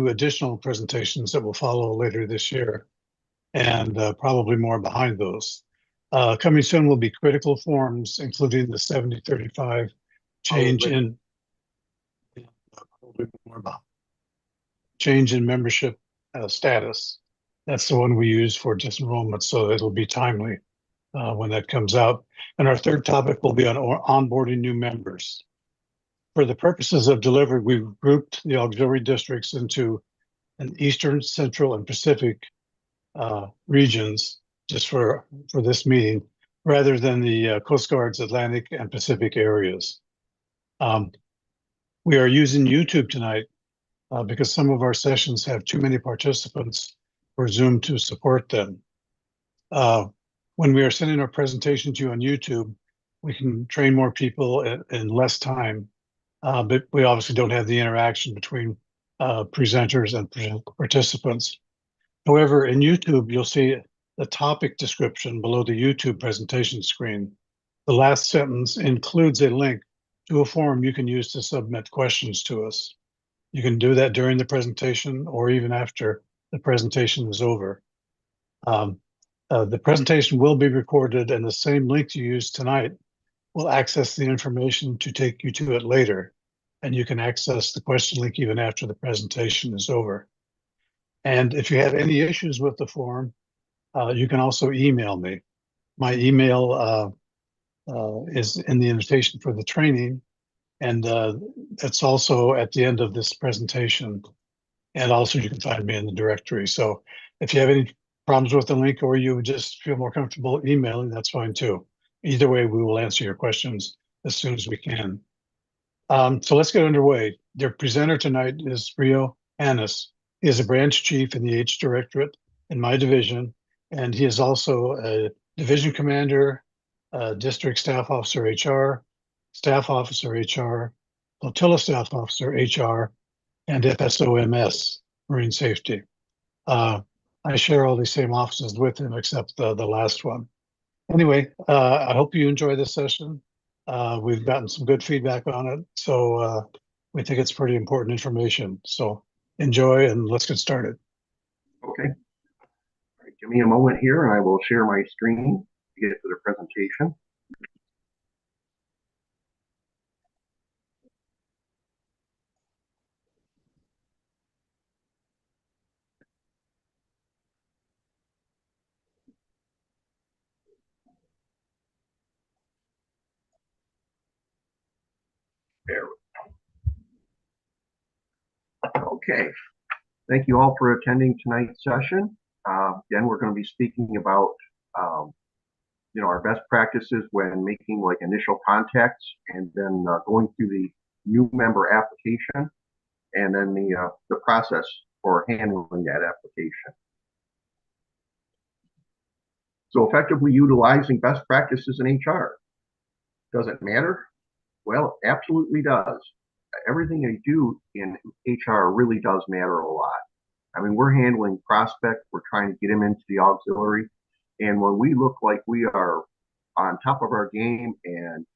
additional presentations that will follow later this year, and probably more behind those. Coming soon will be critical forms, including the 7035 change in membership status. That's the one we use for disenrollment, so it'll be timely when that comes out. And our third topic will be on onboarding new members. For the purposes of delivery, we've grouped the auxiliary districts into an Eastern, Central, and Pacific regions just for this meeting, rather than the Coast Guard's Atlantic and Pacific areas. We are using YouTube tonight because some of our sessions have too many participants for Zoom to support them. When we are sending our presentation to you on YouTube, we can train more people in less time, but we obviously don't have the interaction between presenters and participants. However, in YouTube, you'll see the topic description below the YouTube presentation screen. The last sentence includes a link to a form you can use to submit questions to us. You can do that during the presentation or even after the presentation is over. The presentation will be recorded, and the same link you used tonight will access the information to take you to it later. And you can access the question link even after the presentation is over. And if you have any issues with the form, you can also email me. My email is in the invitation for the training, and it's also at the end of this presentation. And also you can find me in the directory. So if you have any problems with the link, or you just feel more comfortable emailing, that's fine too. Either way, we will answer your questions as soon as we can. So let's get underway. The presenter tonight is Rio Annis. He is a branch chief in the H Directorate in my division, and he is also a division commander, district staff officer HR, staff officer HR, flotilla staff officer HR, and FSOMS, Marine Safety. I share all these same offices with him except the last one. Anyway, I hope you enjoy this session. We've gotten some good feedback on it, so we think it's pretty important information. So enjoy, and let's get started. Okay. All right, give me a moment here, and I will share my screen to get to the presentation. There we go. Okay. Thank you all for attending tonight's session. Again, we're going to be speaking about our best practices when making like initial contacts, and then going through the new member application, and then the process for handling that application. So effectively utilizing best practices in HR. Does it matter? Well, it absolutely does. Everything I do in HR really does matter a lot. I mean, we're handling prospects, we're trying to get them into the auxiliary, and when we look like we are on top of our game and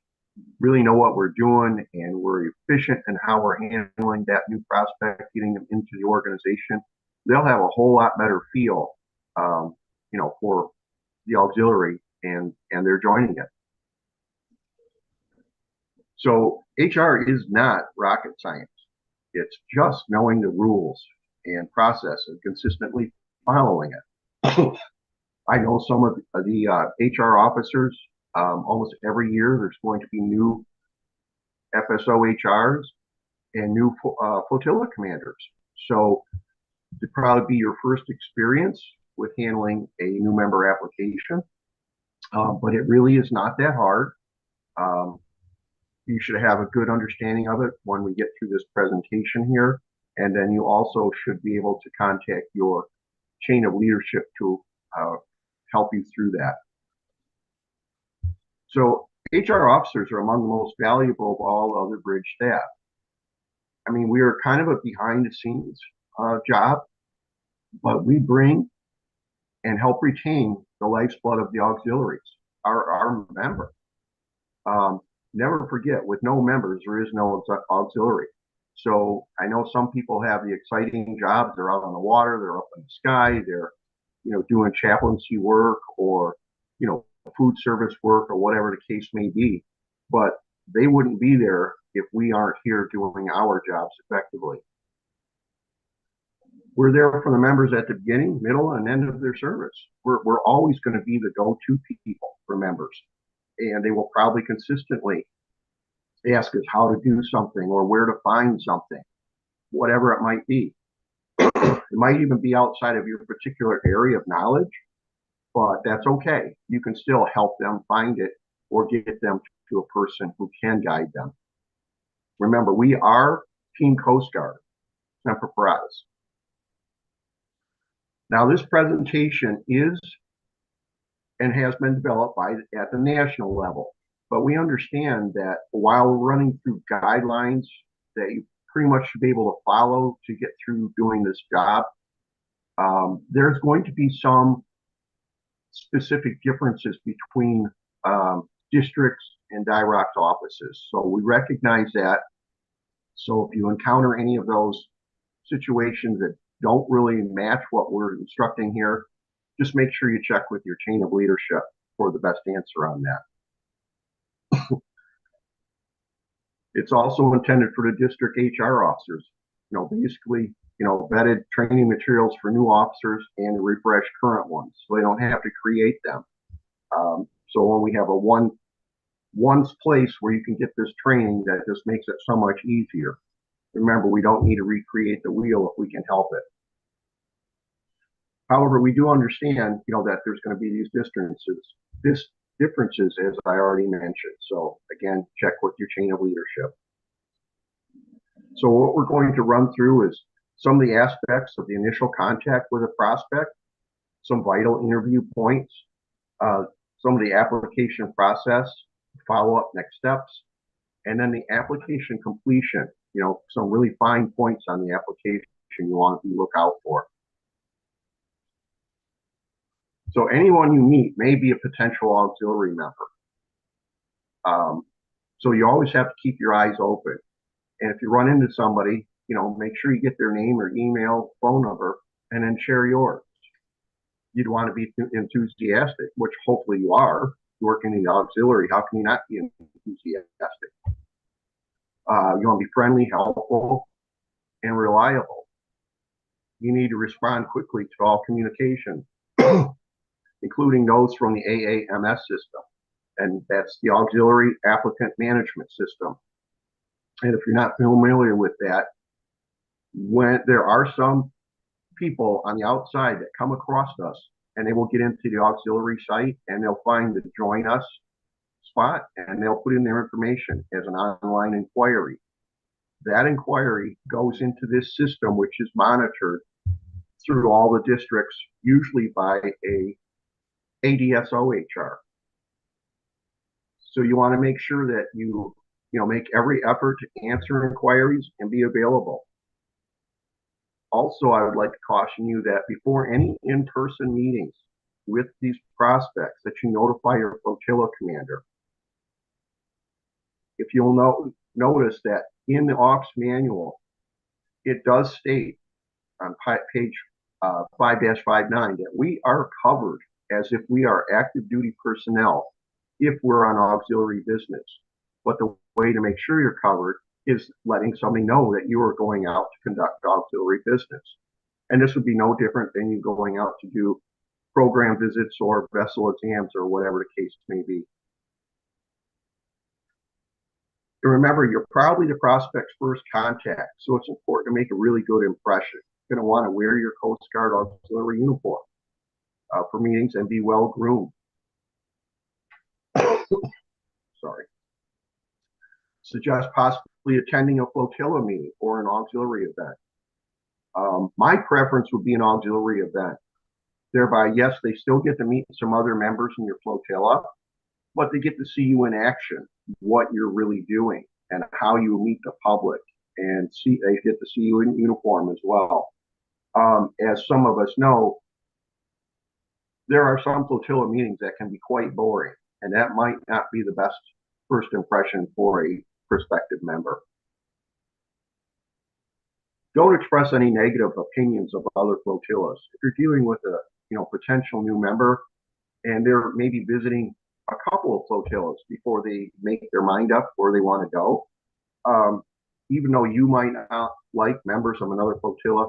really know what we're doing, and we're efficient in how we're handling that new prospect, getting them into the organization, they'll have a whole lot better feel, for the auxiliary, and they're joining it. So HR is not rocket science. It's just knowing the rules and process and consistently following it. I know some of the HR officers, almost every year there's going to be new FSO HRs and new flotilla commanders. So it'd probably be your first experience with handling a new member application, but it really is not that hard. You should have a good understanding of it when we get through this presentation here. And then you also should be able to contact your chain of leadership to help you through that. So HR officers are among the most valuable of all other bridge staff. I mean, we are kind of a behind the scenes job, but we bring and help retain the lifeblood of the auxiliaries, our member. Never forget, with no members, there is no auxiliary. So I know some people have the exciting jobs. They're out on the water, they're up in the sky, they're, doing chaplaincy work or, food service work or whatever the case may be. But they wouldn't be there if we aren't here doing our jobs effectively. We're there for the members at the beginning, middle, and end of their service. We're always going to be the go-to people for members. And they will probably consistently ask us how to do something or where to find something, whatever it might be. It might even be outside of your particular area of knowledge, but that's okay. You can still help them find it or get them to a person who can guide them. Remember, we are Team Coast Guard, Semper Paratus. Now, this presentation is and has been developed at the national level, but we understand that while we're running through guidelines that you pretty much should be able to follow to get through doing this job, there's going to be some specific differences between districts and DIROC's offices. So we recognize that. So if you encounter any of those situations that don't really match what we're instructing here, just make sure you check with your chain of leadership for the best answer on that. It's also intended for the district HR officers, basically, vetted training materials for new officers and to refresh current ones, so they don't have to create them. So when we have a one place where you can get this training, that just makes it so much easier. Remember, we don't need to recreate the wheel if we can help it. However, we do understand, that there's going to be these differences, as I already mentioned. So again, check with your chain of leadership. So what we're going to run through is some of the aspects of the initial contact with a prospect, some vital interview points, some of the application process, follow-up next steps, and then the application completion, some really fine points on the application you want to look out for. So anyone you meet may be a potential auxiliary member. So you always have to keep your eyes open. And if you run into somebody, make sure you get their name or email, phone number, and then share yours. You'd want to be enthusiastic, which hopefully you are. Working in the auxiliary, how can you not be enthusiastic? You want to be friendly, helpful, and reliable. You need to respond quickly to all communication, including those from the AAMS system, and that's the Auxiliary Applicant Management System. And if you're not familiar with that, when there are some people on the outside that come across us, and they will get into the auxiliary site and they'll find the join us spot and they'll put in their information as an online inquiry. That inquiry goes into this system, which is monitored through all the districts, usually by a ADSO HR. So you want to make sure that you make every effort to answer inquiries and be available. Also, I would like to caution you that before any in-person meetings with these prospects, that you notify your flotilla commander. If you'll notice that in the AUX manual, it does state on page 5-59 that we are covered as if we are active duty personnel if we're on auxiliary business. But the way to make sure you're covered is letting somebody know that you are going out to conduct auxiliary business. And this would be no different than you going out to do program visits or vessel exams or whatever the case may be. And remember, you're probably the prospect's first contact, so it's important to make a really good impression. You're going to want to wear your Coast Guard auxiliary uniform for meetings and be well groomed. Sorry. Suggest possibly attending a flotilla meeting or an auxiliary event. My preference would be an auxiliary event. Thereby, yes, they still get to meet some other members in your flotilla, but they get to see you in action, what you're really doing, and how you meet the public, and they get to see you in uniform as well. As some of us know, there are some flotilla meetings that can be quite boring, and that might not be the best first impression for a prospective member. Don't express any negative opinions of other flotillas. If you're dealing with a potential new member and they're maybe visiting a couple of flotillas before they make their mind up where they want to go, even though you might not like members of another flotilla,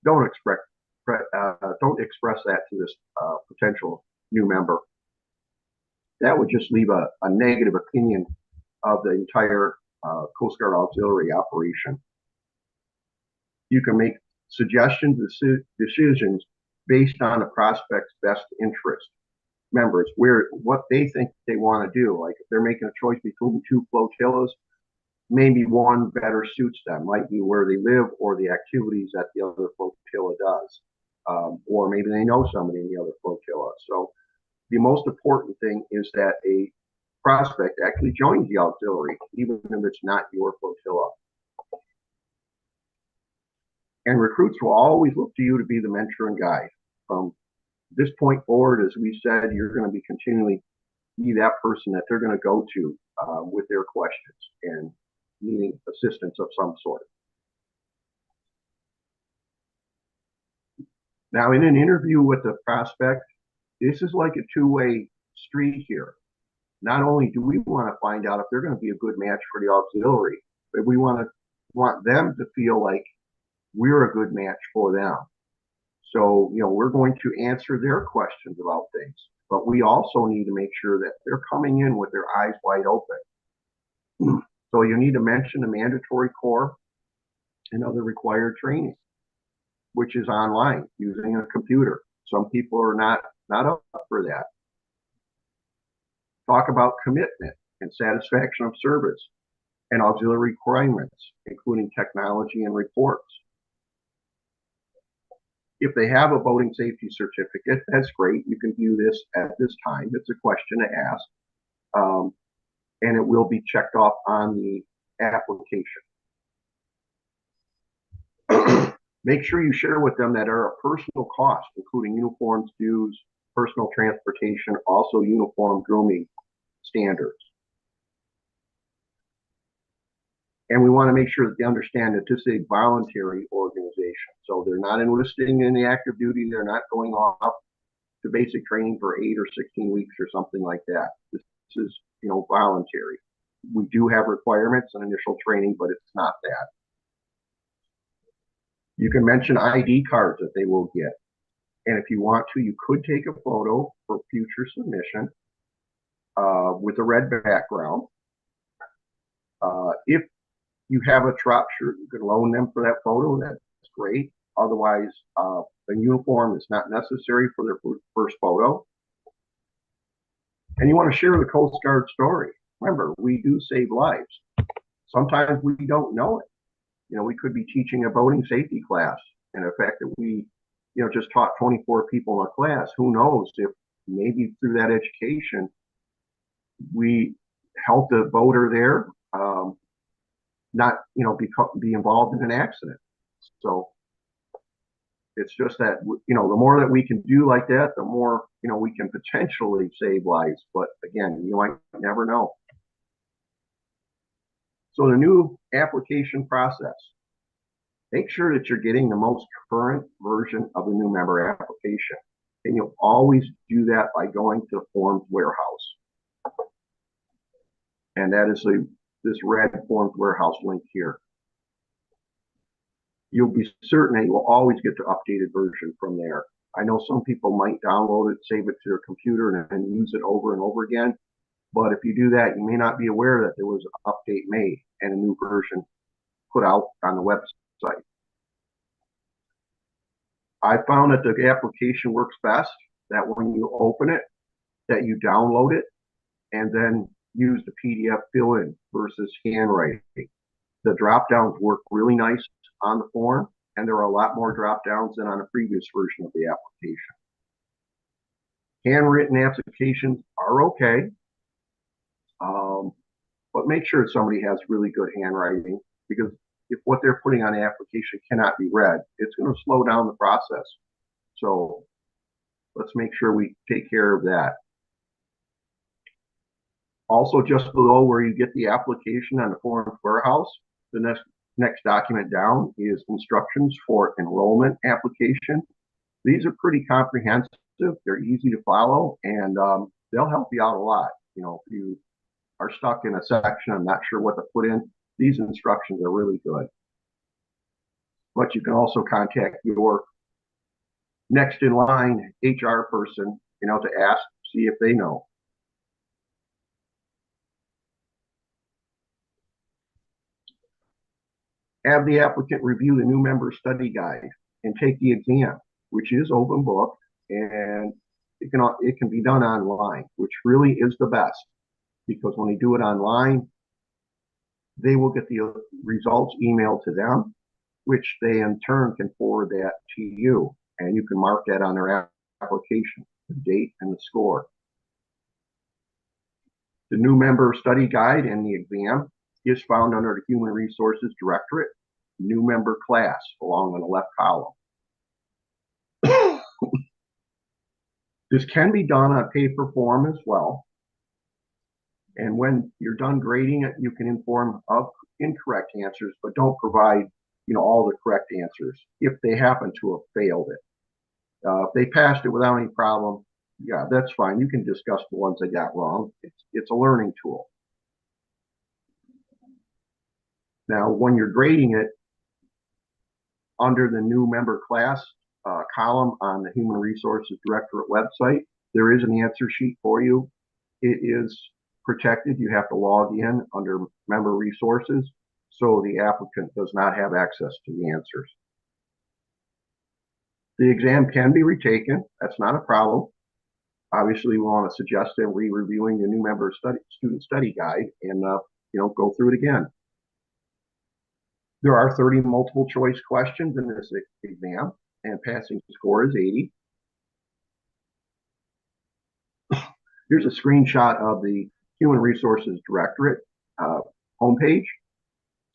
don't express that to this potential new member. That would just leave a negative opinion of the entire Coast Guard auxiliary operation. You can make suggestions, decisions based on the prospect's best interest. Members, what they think they want to do. Like if they're making a choice between two flotillas, maybe one better suits them, might be where they live or the activities that the other flotilla does. Or maybe they know somebody in the other flotilla. So the most important thing is that a prospect actually joins the auxiliary, even if it's not your flotilla. And recruits will always look to you to be the mentor and guide. From this point forward, as we said, you're going to be continually be that person that they're going to go to with their questions and needing assistance of some sort. Now, in an interview with the prospect, this is like a two-way street here. Not only do we want to find out if they're going to be a good match for the auxiliary, but we want them to feel like we're a good match for them. So, we're going to answer their questions about things, but we also need to make sure that they're coming in with their eyes wide open. So you need to mention the mandatory core and other required training, which is online using a computer. Some people are not up for that. Talk about commitment and satisfaction of service and auxiliary requirements, including technology and reports. If they have a boating safety certificate, that's great. You can view this at this time. It's a question to ask. And it will be checked off on the application. Make sure you share with them that are a personal cost, including uniforms, dues, personal transportation, also uniform grooming standards. And we want to make sure that they understand that this is a voluntary organization. So they're not enlisting in the active duty. They're not going off to basic training for 8 or 16 weeks or something like that. This is, voluntary. We do have requirements and initial training, but it's not that. You can mention ID cards that they will get. And if you want to, you could take a photo for future submission with a red background. If you have a trop shirt, you can loan them for that photo. That's great. Otherwise, a uniform is not necessary for their first photo. And you want to share the Coast Guard story. Remember, we do save lives. Sometimes we don't know it. We could be teaching a boating safety class, and the fact that we, just taught 24 people in a class, who knows if maybe through that education, we helped a boater there not, be involved in an accident. So it's just that, the more that we can do like that, the more, we can potentially save lives. But again, you might never know. So the new application process, make sure that you're getting the most current version of the new member application. And you'll always do that by going to the Forms Warehouse. And that is this red Forms Warehouse link here. You'll be certain that you will always get the updated version from there. I know some people might download it, save it to their computer, and use it over and over again. But if you do that, you may not be aware that there was an update made and a new version put out on the website. I found that the application works best, that when you open it, that you download it and then use the PDF fill-in versus handwriting. The drop-downs work really nice on the form, and there are a lot more drop-downs than on a previous version of the application. Handwritten applications are okay, but make sure somebody has really good handwriting, because if what they're putting on the application cannot be read, it's going to slow down the process. So let's make sure we take care of that. Also, just below where you get the application on the Forms Warehouse, the Next document down is instructions for enrollment application. These are pretty comprehensive. They're easy to follow, and they'll help you out a lot. You know, if you are stuck in a section and not sure what to put in, these instructions are really good. But you can also contact your next in line HR person, you know, to ask, see if they know. Have the applicant review the new member study guide and take the exam, which is open book, and it can be done online, which really is the best, because when they do it online, they will get the results emailed to them, which they in turn can forward that to you, and you can mark that on their application, the date and the score. The new member study guide and the exam is found under the Human Resources Directorate, new member class, along on the left column. This can be done on paper form as well. And when you're done grading it, you can inform of incorrect answers, but don't provide, you know, all the correct answers if they happen to have failed it. If they passed it without any problem, yeah, that's fine. You can discuss the ones they got wrong. It's a learning tool. Now, when you're grading it, under the new member class column on the Human Resources Directorate website, there is an answer sheet for you. It is protected. You have to log in under member resources, so the applicant does not have access to the answers. The exam can be retaken. That's not a problem. Obviously, we want to suggest them re-reviewing the new member student study guide and you know, go through it again. There are 30 multiple choice questions in this exam, and passing score is 80. Here's a screenshot of the Human Resources Directorate homepage.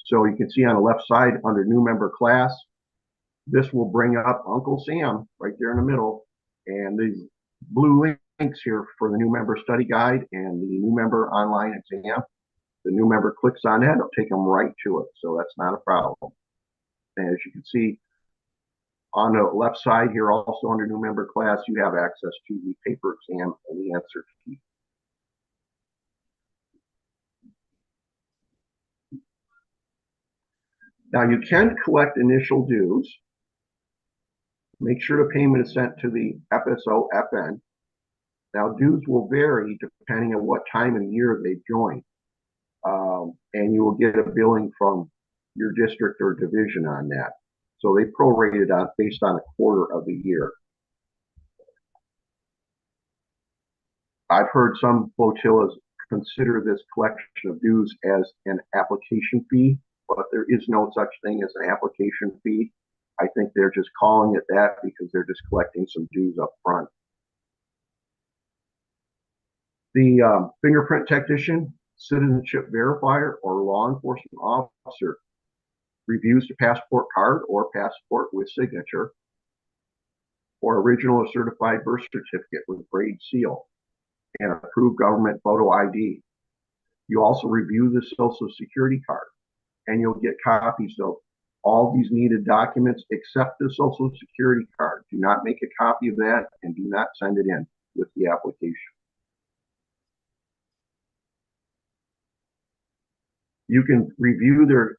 So you can see on the left side under new member class, this will bring up Uncle Sam right there in the middle, and these blue links here for the new member study guide and the new member online exam. The new member clicks on that, it'll take them right to it, so that's not a problem. And as you can see on the left side here, also under new member class, you have access to the paper exam and the answer key. Now you can collect initial dues. Make sure the payment is sent to the FSO FN. Now dues will vary depending on what time of the year they join. And you will get a billing from your district or division on that. So they prorate it out based on a quarter of the year. I've heard some flotillas consider this collection of dues as an application fee, but there is no such thing as an application fee. I think they're just calling it that because they're just collecting some dues up front. The fingerprint technician, citizenship verifier, or law enforcement officer reviews the passport card or passport with signature, or original or certified birth certificate with braid seal and approved government photo ID. You also review the Social Security card, and you'll get copies of all these needed documents except the Social Security card. Do not make a copy of that and do not send it in with the application. You can review their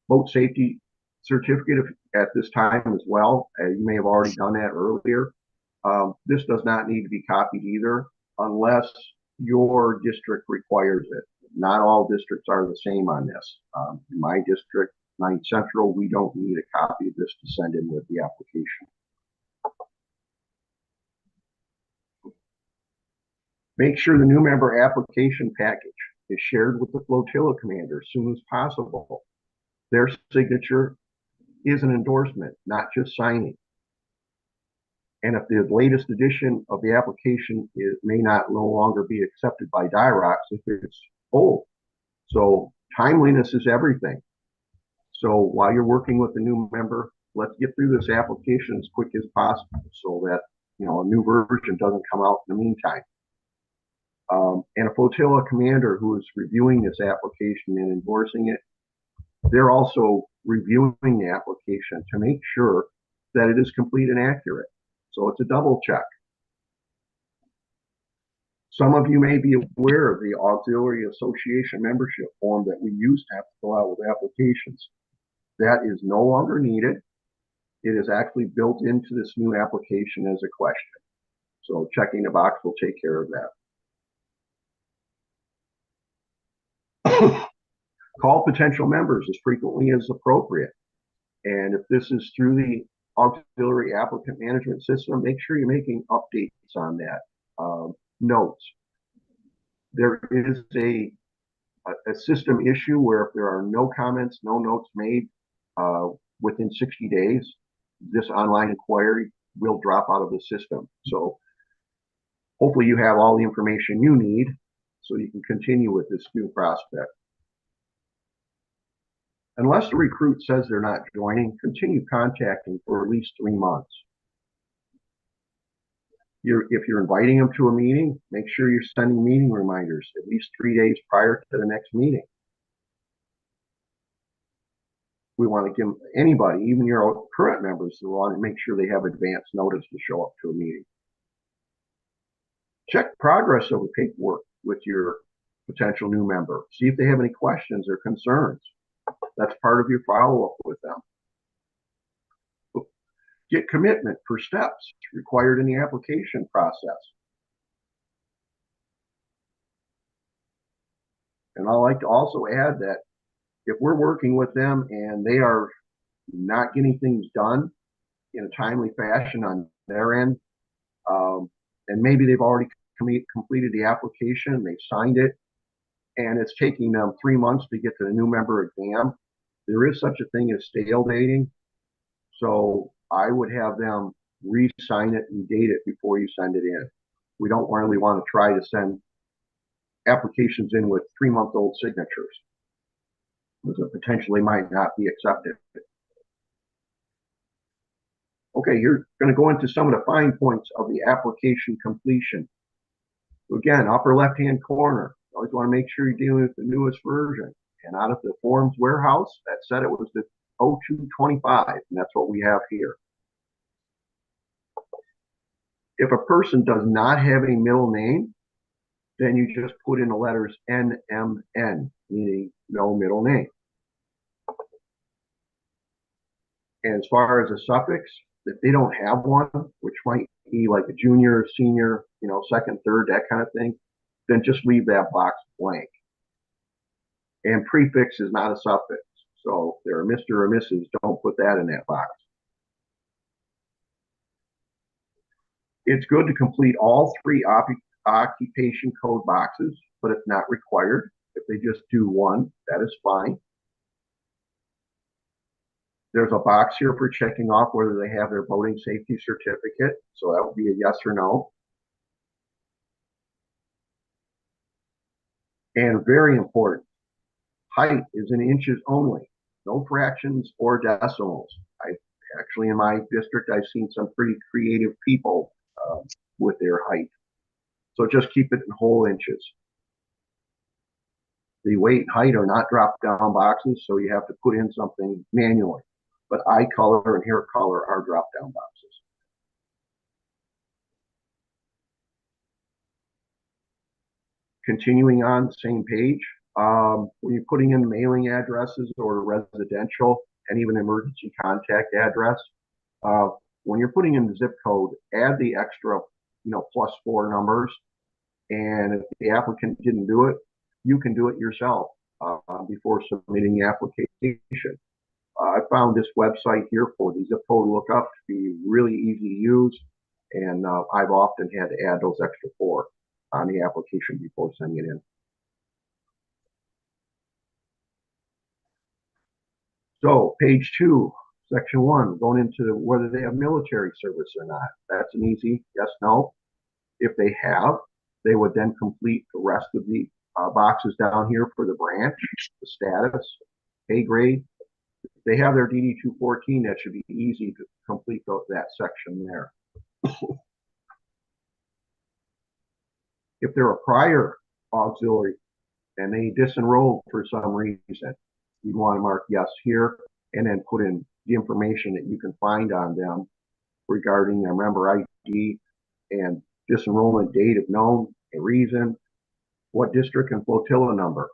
boat safety certificate at this time as well. You may have already done that earlier. This does not need to be copied either unless your district requires it. Not all districts are the same on this. In my district, 9th Central, we don't need a copy of this to send in with the application. Make sure the new member application package is shared with the flotilla commander as soon as possible. Their signature is an endorsement, not just signing. And if the latest edition of the application may no longer be accepted by DIROCS if it's old. So timeliness is everything. So while you're working with the new member, let's get through this application as quick as possible so that, you know, a new version doesn't come out in the meantime. And a flotilla commander who is reviewing this application and endorsing it They're also reviewing the application to make sure that it is complete and accurate. So it's a double check. Some of you may be aware of the Auxiliary Association membership form that we used to have to fill out with applications. That is no longer needed. It is actually built into this new application as a question. So checking the box will take care of that. Call potential members as frequently as appropriate. And if this is through the Auxiliary Applicant Management System, make sure you're making updates on that. Notes. There is a system issue where if there are no comments, no notes made within 60 days, this online inquiry will drop out of the system. So hopefully you have all the information you need so you can continue with this new prospect. Unless the recruit says they're not joining, continue contacting for at least 3 months. If you're inviting them to a meeting, make sure you're sending meeting reminders at least 3 days prior to the next meeting. We want to give anybody, even your current members, we want to make sure they have advance notice to show up to a meeting. Check progress of the paperwork with your potential new member. See if they have any questions or concerns. That's part of your follow-up with them. Get commitment for steps required in the application process. And I like to also add that if we're working with them and they are not getting things done in a timely fashion on their end, and maybe they've already completed the application, they've signed it, and it's taking them 3 months to get to the new member exam, there is such a thing as stale dating. So I would have them re-sign it and date it before you send it in. We don't really want to try to send applications in with 3-month-old signatures, because it potentially might not be accepted. Okay, you're going to go into some of the fine points of the application completion. So again, upper left-hand corner, you always want to make sure you're dealing with the newest version. And out of the forms warehouse, that said it was the 0225, and that's what we have here. If a person does not have a middle name, then you just put in the letters NMN, meaning no middle name. And as far as a suffix, if they don't have one, which might be like a junior, senior, second, third, that kind of thing, then just leave that box blank. And prefix is not a suffix. So if they're a Mr. or Mrs., don't put that in that box. It's good to complete all 3 occupation code boxes, but it's not required. If they just do one, that is fine. There's a box here for checking off whether they have their boating safety certificate. So that would be a yes or no. And very important, height is in inches only, no fractions or decimals. Actually, in my district, I've seen some pretty creative people with their height. So just keep it in whole inches. The weight and height are not drop-down boxes, so you have to put in something manually. But eye color and hair color are drop-down boxes. Continuing on the same page, when you're putting in mailing addresses or residential and even emergency contact address, when you're putting in the zip code, add the extra, +4 numbers. And if the applicant didn't do it, you can do it yourself before submitting the application. I found this website here for the zip code lookup to be really easy to use, and I've often had to add those extra 4 on the application before sending it in. So page 2, section 1, going into whether they have military service or not. That's an easy yes, no. If they have, they would then complete the rest of the boxes down here for the branch, the status, pay grade. If they have their DD 214, that should be easy to complete that section there. If they're a prior auxiliary and they disenrolled for some reason, you'd want to mark yes here, and then put in the information that you can find on them regarding their member ID and disenrollment date if known, a reason, what district and flotilla number.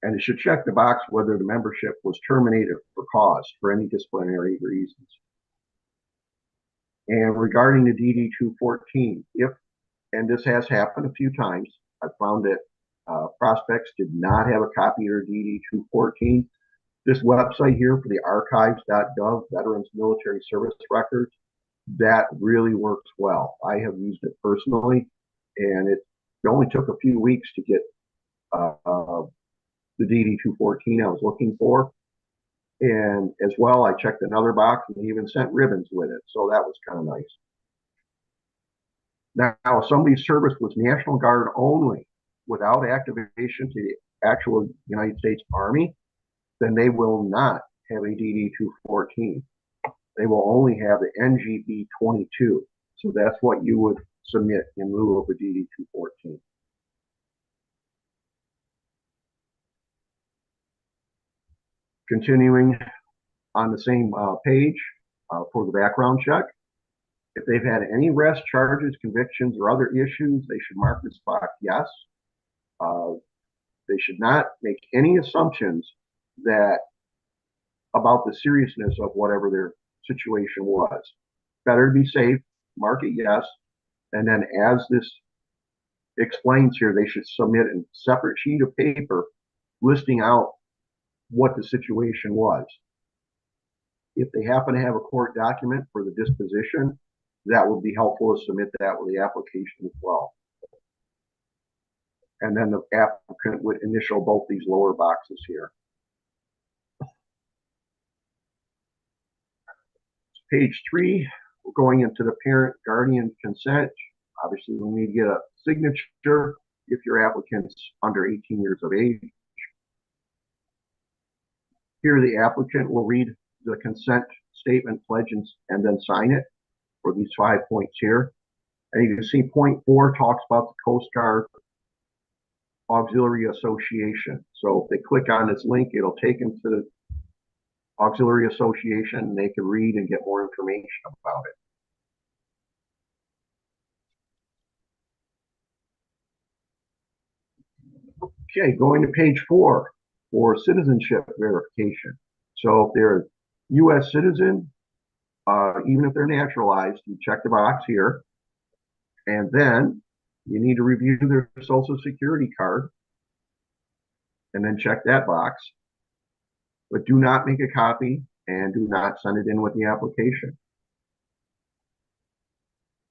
And it should check the box whether the membership was terminated for cause for any disciplinary reasons. And regarding the DD-214, if, and this has happened a few times, I found that prospects did not have a copy of their DD-214. This website here for the archives.gov, Veterans Military Service Records, that really works well. I have used it personally, and it only took a few weeks to get the DD-214 I was looking for. And as well, I checked another box and even sent ribbons with it. So that was kind of nice. Now, if somebody's service was National Guard only without activation to the actual United States Army, then they will not have a DD-214. They will only have the NGB-22. So that's what you would submit in lieu of a DD-214. Continuing on the same page for the background check, if they've had any arrest charges, convictions, or other issues, they should mark this box yes. They should not make any assumptions that about the seriousness of whatever their situation was. Better to be safe, mark it yes, and then as this explains here, they should submit a separate sheet of paper listing out what the situation was. If they happen to have a court document for the disposition, that would be helpful to submit that with the application as well. And then the applicant would initial both these lower boxes here. Page 3, we're going into the parent guardian consent. Obviously, we need to get a signature if your applicant's under 18 years of age. Here, the applicant will read the consent statement, pledge, and then sign it for these 5 points here. And you can see point 4 talks about the Coast Guard Auxiliary Association. So if they click on this link, it'll take them to the Auxiliary Association, and they can read and get more information about it. Okay, going to page 4 for citizenship verification. So if they're a U.S. citizen, even if they're naturalized, you check the box here, and then you need to review their Social Security card, and then check that box. But do not make a copy and do not send it in with the application.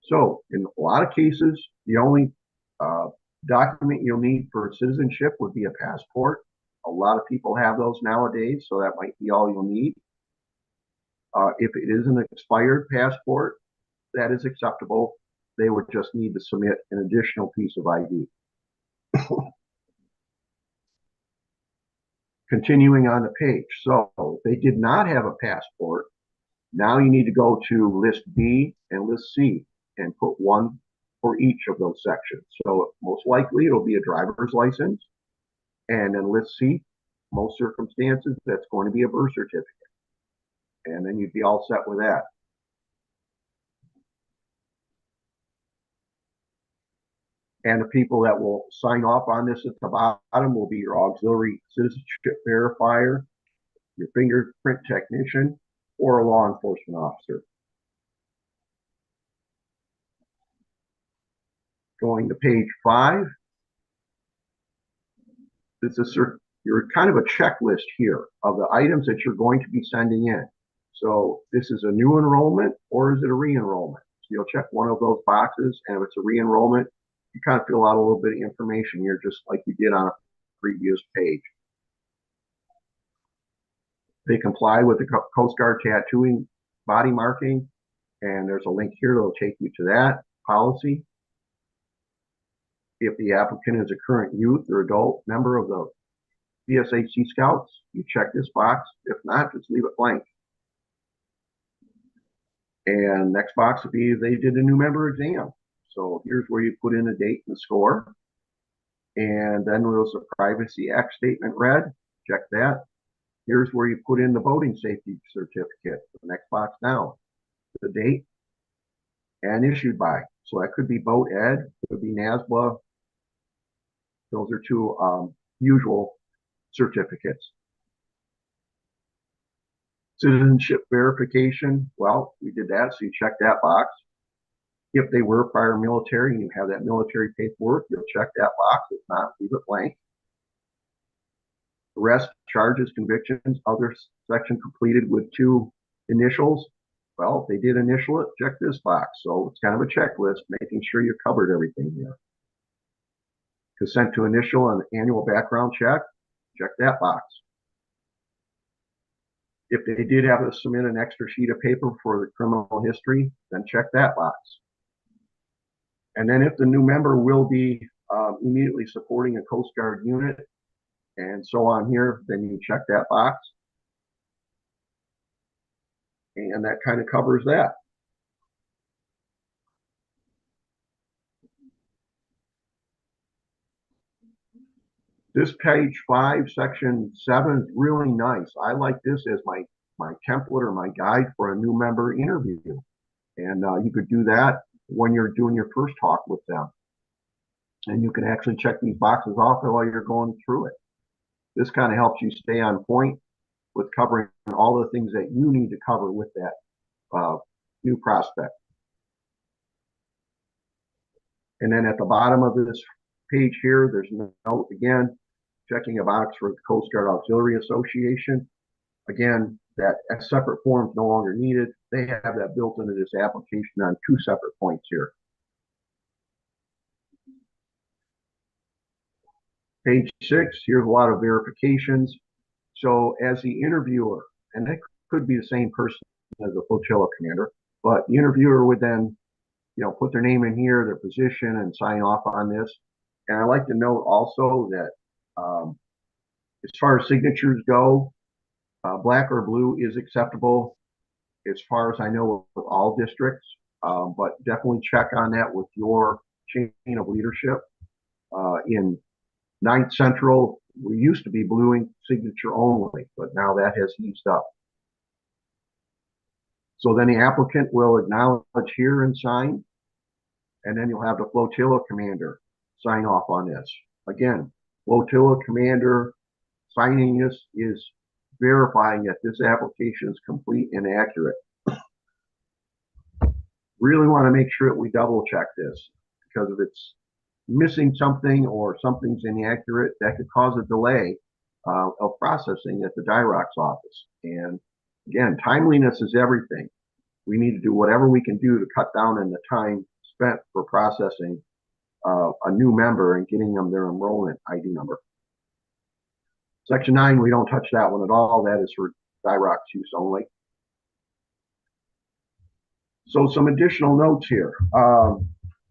So in a lot of cases, the only document you'll need for citizenship would be a passport. A lot of people have those nowadays, so that might be all you'll need. If it is an expired passport, that is acceptable. They would just need to submit an additional piece of ID. Continuing on the page. So if they did not have a passport, now you need to go to list B and list C and put one for each of those sections. So most likely it'll be a driver's license. And then list C, most circumstances, that's going to be a birth certificate. And then you'd be all set with that. And the people that will sign off on this at the bottom will be your auxiliary citizenship verifier, your fingerprint technician, or a law enforcement officer. Going to page 5. This is your kind of a checklist here of the items that you're going to be sending in. So this is a new enrollment or is it a re-enrollment? So you'll check one of those boxes, and if it's a re-enrollment, you kind of fill out a little bit of information here, just like you did on a previous page. They comply with the Coast Guard tattooing body marking, and there's a link here that'll take you to that policy. If the applicant is a current youth or adult member of the VSHC Scouts, you check this box. If not, just leave it blank. And next box would be if they did a new member exam. So here's where you put in a date and score. And then there was the Privacy Act statement read. Check that. Here's where you put in the voting safety certificate, the next box down, the date, and issued by. So that could be Vote Ed, could be NASBA. Those are two usual certificates. Citizenship verification, well, we did that, so you check that box. If they were prior military and you have that military paperwork, you'll check that box. If not, leave it blank. Arrest, charges, convictions, other section completed with 2 initials. Well, if they did initial it, check this box. So it's kind of a checklist, making sure you covered everything here. Consent to initial and annual background check, check that box. If they did have to submit an extra sheet of paper for the criminal history, then check that box. And then if the new member will be immediately supporting a Coast Guard unit and so on here, then you check that box. And that kind of covers that. This page 5, section 7 is really nice. I like this as my template or my guide for a new member interview. And you could do that when you're doing your first talk with them. And you can actually check these boxes off while you're going through it. This kind of helps you stay on point with covering all the things that you need to cover with that new prospect. And then at the bottom of this page here, there's a note again, checking a box for the Coast Guard Auxiliary Association. Again, that separate form is no longer needed. They have that built into this application on 2 separate points here. Page 6, here's a lot of verifications. So as the interviewer, and that could be the same person as the flotilla commander, but the interviewer would then, put their name in here, their position, and sign off on this. And I like to note also that as far as signatures go, black or blue is acceptable as far as I know with all districts, but definitely check on that with your chain of leadership. In 9th Central, we used to be blue ink signature only, but now that has eased up. So then the applicant will acknowledge here and sign, and then you'll have the flotilla commander sign off on this. Again, flotilla commander signing this is verifying that this application is complete and accurate. Really want to make sure that we double check this, because if it's missing something or something's inaccurate, that could cause a delay of processing at the DIROC's office. And again, timeliness is everything. We need to do whatever we can do to cut down on the time spent for processing a new member and getting them their enrollment ID number. Section 9, we don't touch that one at all. That is for DIROC's use only. So some additional notes here.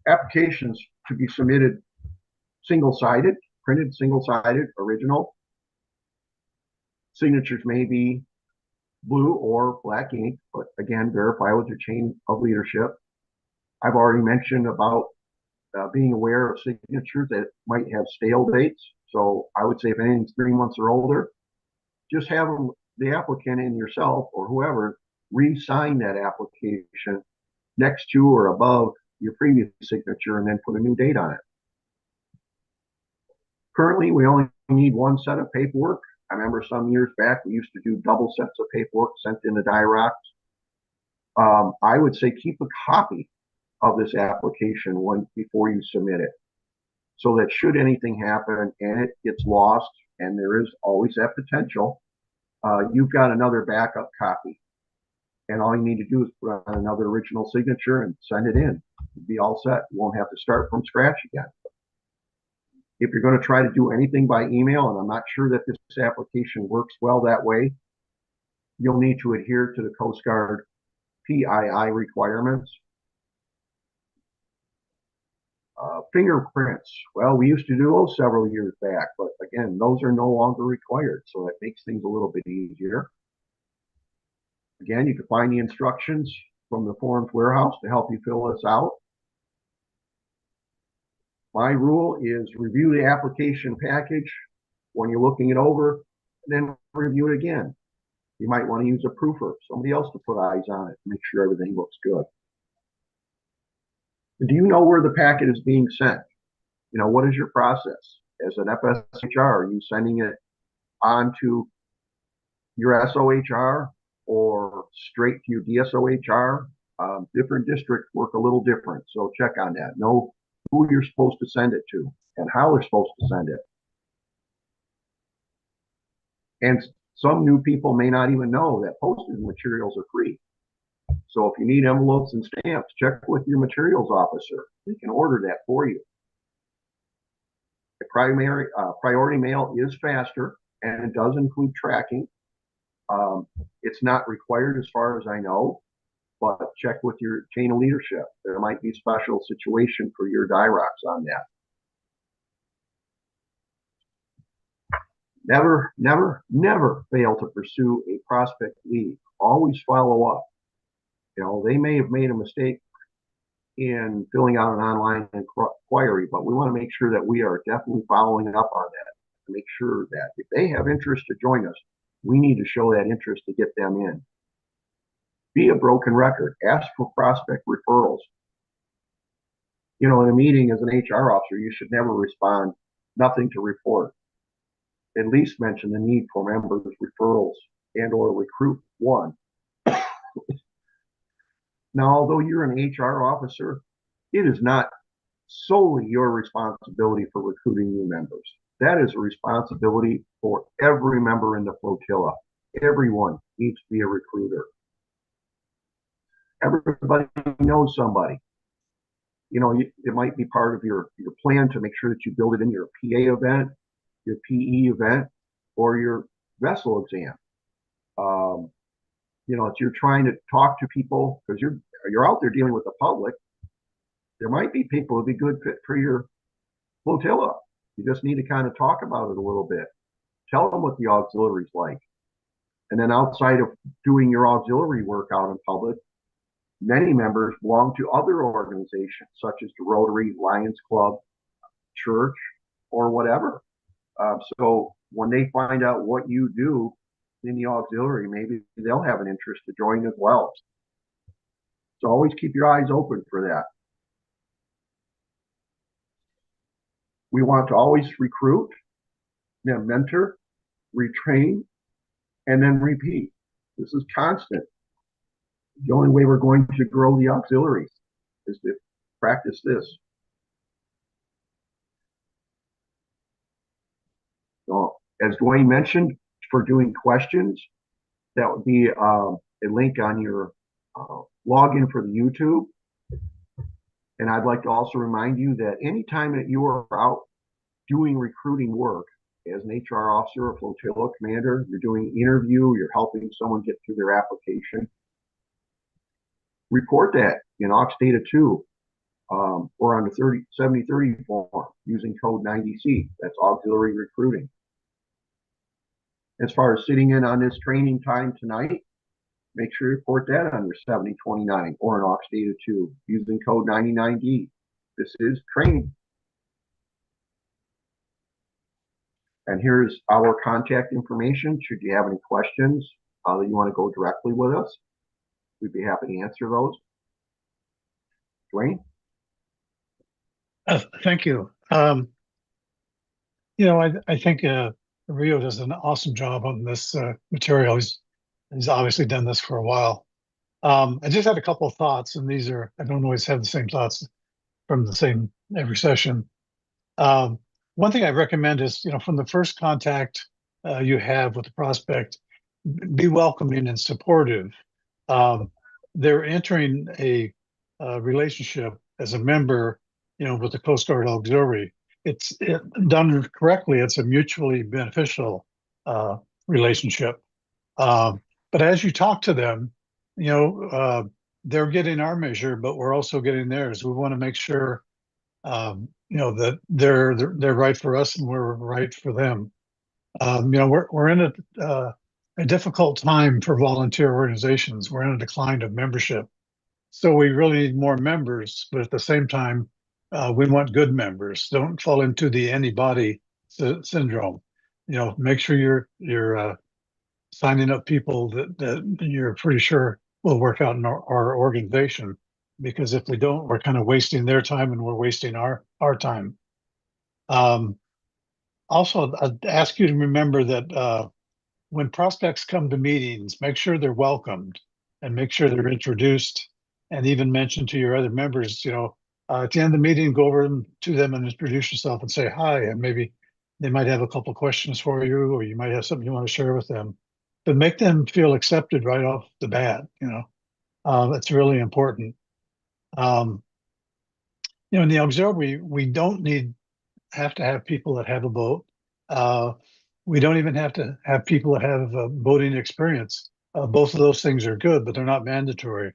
Applications to be submitted single-sided, printed single-sided, original. Signatures may be blue or black ink, but again, verify with your chain of leadership. I've already mentioned about being aware of signatures that might have stale dates. So I would say if anything's 3 months or older, just have them, the applicant and yourself or whoever re-sign that application next to or above your previous signature and then put a new date on it. Currently, we only need 1 set of paperwork. I remember some years back, we used to do double sets of paperwork sent in the DIROCs. I would say keep a copy of this application before you submit it, so that should anything happen and it gets lost, and there is always that potential, you've got another backup copy. And all you need to do is put on another original signature and send it in. You'll be all set. You won't have to start from scratch again. If you're going to try to do anything by email, and I'm not sure that this application works well that way, you'll need to adhere to the Coast Guard PII requirements. Fingerprints. Well, we used to do those several years back, but again, those are no longer required, so that makes things a little bit easier. Again, you can find the instructions from the Forms Warehouse to help you fill this out. My rule is review the application package when you're looking it over, and then review it again. You might want to use a proofer, somebody else to put eyes on it, to make sure everything looks good. Do you know where the packet is being sent? You know, what is your process? As an FSHR, are you sending it on to your SOHR or straight to your DSOHR? Different districts work a little different, so check on that. Know who you're supposed to send it to and how they're supposed to send it. And some new people may not even know that postage materials are free. So if you need envelopes and stamps, check with your materials officer. They can order that for you. The priority mail is faster, and it does include tracking. It's not required as far as I know, but check with your chain of leadership. There might be a special situation for your DIROCs on that. Never, never, never fail to pursue a prospect lead. Always follow up. You know, they may have made a mistake in filling out an online inquiry, but we want to make sure that we are definitely following up on that to make sure that if they have interest to join us, we need to show that interest to get them in. Be a broken record. Ask for prospect referrals. You know, in a meeting as an HR officer, you should never respond, nothing to report. At least mention the need for members' referrals and or recruit one. Now, although you're an HR officer, it is not solely your responsibility for recruiting new members. That is a responsibility for every member in the flotilla. Everyone needs to be a recruiter. Everybody knows somebody. You know, it might be part of your plan to make sure that you build it in your PA event, your PE event, or your vessel exam. You know, if you're trying to talk to people, because you're out there dealing with the public, there might be people who'd be good fit for your flotilla. You just need to kind of talk about it a little bit. Tell them what the auxiliary is like. And then outside of doing your auxiliary work out in public, many members belong to other organizations, such as the Rotary, Lions Club, church, or whatever. So when they find out what you do in the auxiliary, maybe they'll have an interest to join as well. So always keep your eyes open for that. We want to always recruit, then mentor, retrain, and then repeat. This is constant. The only way we're going to grow the auxiliaries is to practice this. So, as Dwayne mentioned, for doing questions, that would be a link on your login for the YouTube. And I'd like to also remind you that anytime that you are out doing recruiting work as an HR officer or flotilla commander, you're doing interview, you're helping someone get through their application, report that in Aux Data 2 or on the 7030 form using code 90C. That's auxiliary recruiting. As far as sitting in on this training time tonight, make sure you report that on your 7029 or an Aux Data 2 using code 99D. This is training. And here's our contact information. Should you have any questions that you want to go directly with us, we'd be happy to answer those. Dwayne? Thank you. You know, I think Rio does an awesome job on this material. He's obviously done this for a while. I just had a couple of thoughts, and these are, I don't always have the same thoughts from the same every session. One thing I recommend is, you know, from the first contact you have with the prospect, be welcoming and supportive. They're entering a relationship as a member, you know, with the Coast Guard Auxiliary. It's done correctly. It's a mutually beneficial relationship. But as you talk to them, you know, they're getting our measure, but we're also getting theirs. We want to make sure, you know, that they're right for us and we're right for them. You know, we're in a difficult time for volunteer organizations. We're in a decline of membership. So we really need more members, but at the same time, We want good members. Don't fall into the anybody syndrome. Make sure you're signing up people that you're pretty sure will work out in our organization. Because if they don't, we're kind of wasting their time and we're wasting our time. Also, I'd ask you to remember that when prospects come to meetings, make sure they're welcomed and make sure they're introduced and even mention to your other members, at the end of the meeting, go over to them and introduce yourself and say hi. And maybe they might have a couple questions for you, or you might have something you want to share with them. But make them feel accepted right off the bat. That's really important. In the auxiliary, we don't have to have people that have a boat. We don't even have to have people that have boating experience. Both of those things are good, but they're not mandatory.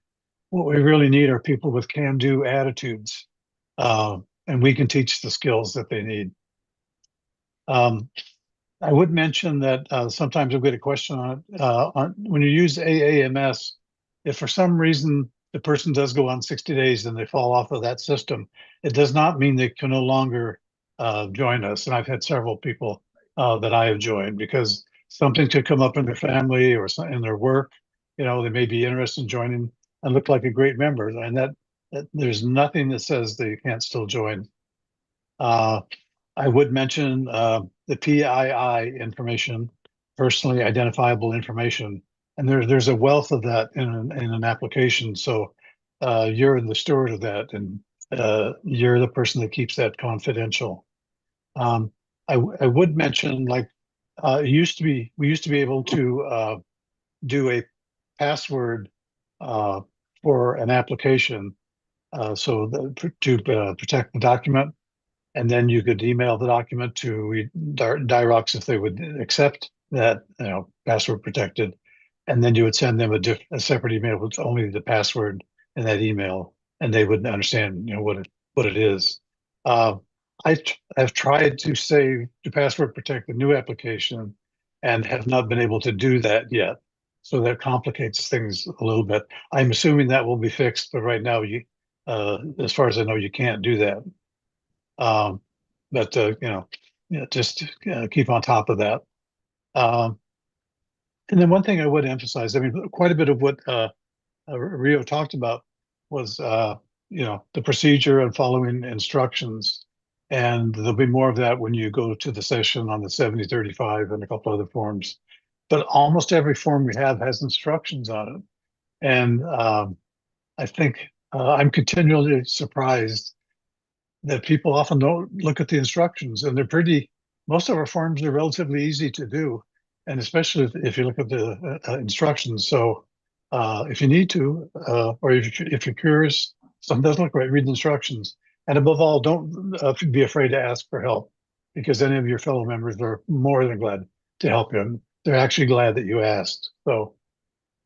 What we really need are people with can-do attitudes, and we can teach the skills that they need. I would mention that sometimes I'll get a question on it. On when you use AAMS, if for some reason the person does go on 60 days and they fall off of that system, it does not mean they can no longer join us. And I've had several people that I have joined because something could come up in their family or in their work. They may be interested in joining and look like a great member. And that there's nothing that says they can't still join. I would mention the PII information, personally identifiable information, and there's a wealth of that in an application. So you're the steward of that, and you're the person that keeps that confidential. I would mention, like, we used to be able to do a password for an application, to protect the document. And then you could email the document to Dirox if they would accept that, password protected. And then you would send them a separate email with only the password in that email, and they would understand, what it is. I've tried to password protect the new application and have not been able to do that yet. So that complicates things a little bit. I'm assuming that will be fixed, but right now as far as I know, you can't do that. But just keep on top of that. And then one thing I would emphasize, I mean, quite a bit of what Rio talked about was, the procedure and following instructions. And there'll be more of that when you go to the session on the 7035 and a couple other forms. But almost every form we have has instructions on it. And I think I'm continually surprised that people often don't look at the instructions, and most of our forms are relatively easy to do, and especially if you look at the instructions. So if you need to, or if you're curious, something doesn't look right, read the instructions. And above all, don't be afraid to ask for help, because any of your fellow members are more than glad to help you. And they're actually glad that you asked. So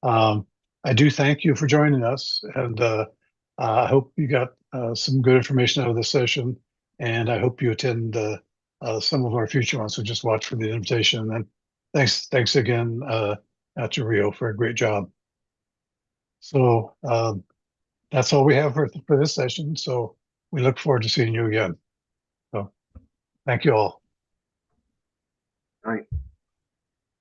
I do thank you for joining us, and I hope you got some good information out of this session, and I hope you attend some of our future ones. So just watch for the invitation. And thanks again to Rio for a great job. So that's all we have for this session. So we look forward to seeing you again. So thank you all. All right.